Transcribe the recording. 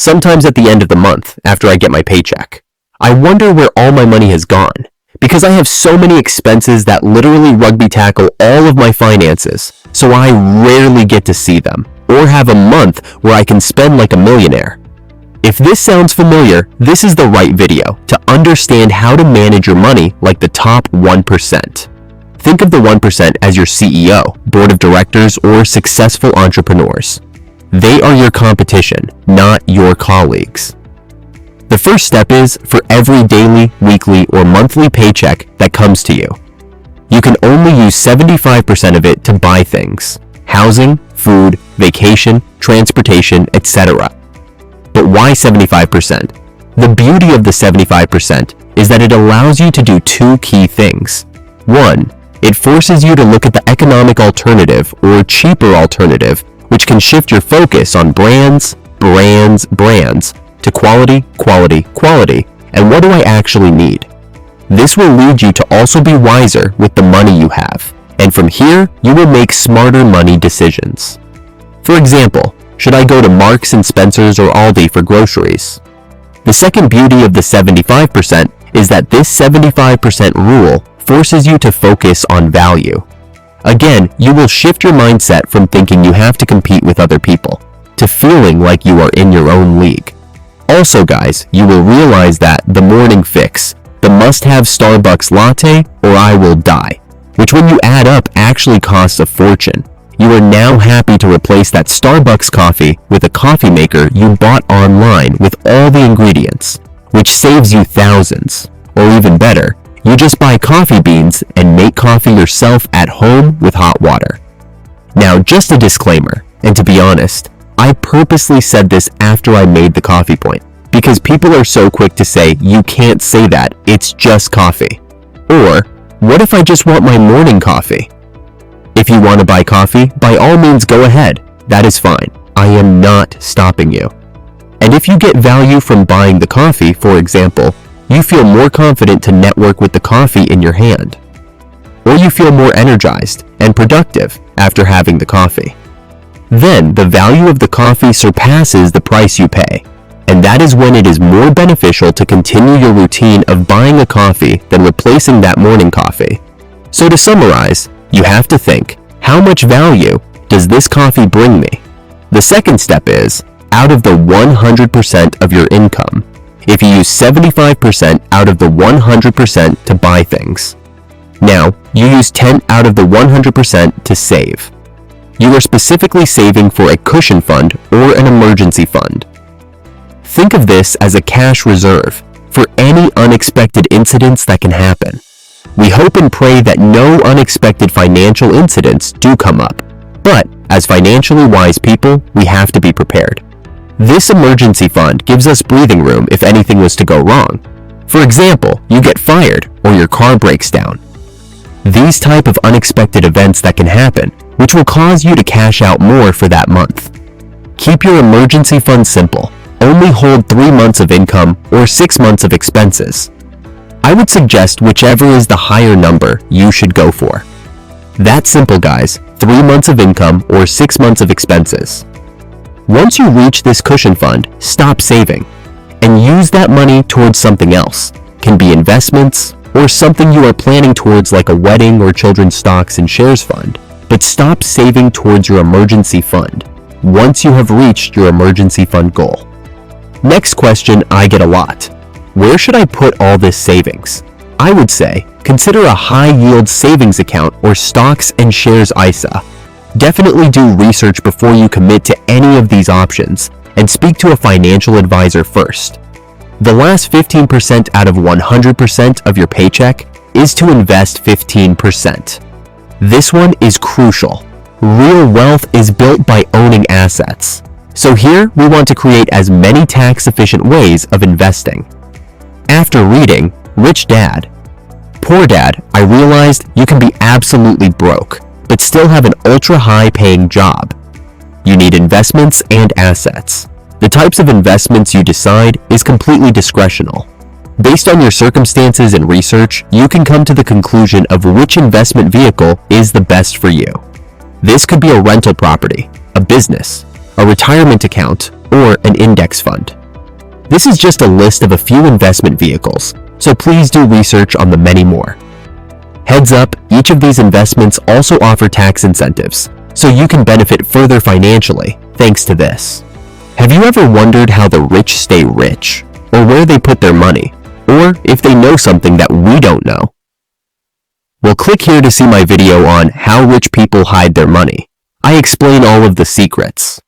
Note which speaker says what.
Speaker 1: sometimes at the end of the month after I get my paycheck. I wonder where all my money has gone, because I have so many expenses that literally rugby tackle all of my finances, so I rarely get to see them, or have a month where I can spend like a millionaire. If this sounds familiar, this is the right video to understand how to manage your money like the top 1%. Think of the 1% as your CEO, board of directors, or successful entrepreneurs. They are your competition, not your colleagues. The first step is for every daily, weekly, or monthly paycheck that comes to you. You can only use 75% of it to buy things: housing, food, vacation, transportation, etc. But why 75%? The beauty of the 75% is that it allows you to do two key things. One, it forces you to look at the economic alternative or cheaper alternative, which can shift your focus on brands, to quality, and what do I actually need? This will lead you to also be wiser with the money you have, and from here, you will make smarter money decisions. For example, should I go to Marks & Spencer's or Aldi for groceries? The second beauty of the 75% is that this 75% rule forces you to focus on value. Again, you will shift your mindset from thinking you have to compete with other people to feeling like you are in your own league. Also guys, you will realize that the morning fix, the must-have Starbucks latte or I will die, which when you add up actually costs a fortune. You are now happy to replace that Starbucks coffee with a coffee maker you bought online with all the ingredients, which saves you thousands. Or even better, you just buy coffee beans and make coffee yourself at home with hot water. Now, just a disclaimer, and to be honest, I purposely said this after I made the coffee point, because people are so quick to say, you can't say that, it's just coffee. Or, what if I just want my morning coffee? If you want to buy coffee, by all means go ahead. That is fine. I am not stopping you. And if you get value from buying the coffee, for example, you feel more confident to network with the coffee in your hand. Or you feel more energized and productive after having the coffee. Then the value of the coffee surpasses the price you pay. And that is when it is more beneficial to continue your routine of buying a coffee than replacing that morning coffee. So to summarize, you have to think, how much value does this coffee bring me? The second step is, out of the 100% of your income, if you use 75% out of the 100% to buy things. Now, you use 10 out of the 100% to save. You are specifically saving for a cushion fund or an emergency fund. Think of this as a cash reserve for any unexpected incidents that can happen. We hope and pray that no unexpected financial incidents do come up, but as financially wise people, we have to be prepared. This emergency fund gives us breathing room if anything was to go wrong. For example, you get fired or your car breaks down. These type of unexpected events that can happen, which will cause you to cash out more for that month. Keep your emergency fund simple. Only hold 3 months of income or 6 months of expenses. I would suggest whichever is the higher number you should go for. That's simple guys, 3 months of income or 6 months of expenses. Once you reach this cushion fund, stop saving and use that money towards something else. Can be investments or something you are planning towards like a wedding or children's stocks and shares fund. But stop saving towards your emergency fund once you have reached your emergency fund goal. Next question I get a lot. Where should I put all this savings? I would say, consider a high-yield savings account or stocks and shares ISA. Definitely do research before you commit to any of these options and speak to a financial advisor first. The last 15% out of 100% of your paycheck is to invest 15%. This one is crucial. Real wealth is built by owning assets. So here we want to create as many tax-efficient ways of investing. After reading Rich Dad, Poor Dad, I realized you can be absolutely broke, but still have an ultra-high paying job. You need investments and assets. The types of investments you decide is completely discretional. Based on your circumstances and research, you can come to the conclusion of which investment vehicle is the best for you. This could be a rental property, a business, a retirement account, or an index fund. This is just a list of a few investment vehicles, so please do research on the many more. Heads up, each of these investments also offer tax incentives, so you can benefit further financially thanks to this. Have you ever wondered how the rich stay rich, or where they put their money, or if they know something that we don't know? Well, click here to see my video on how rich people hide their money. I explain all of the secrets.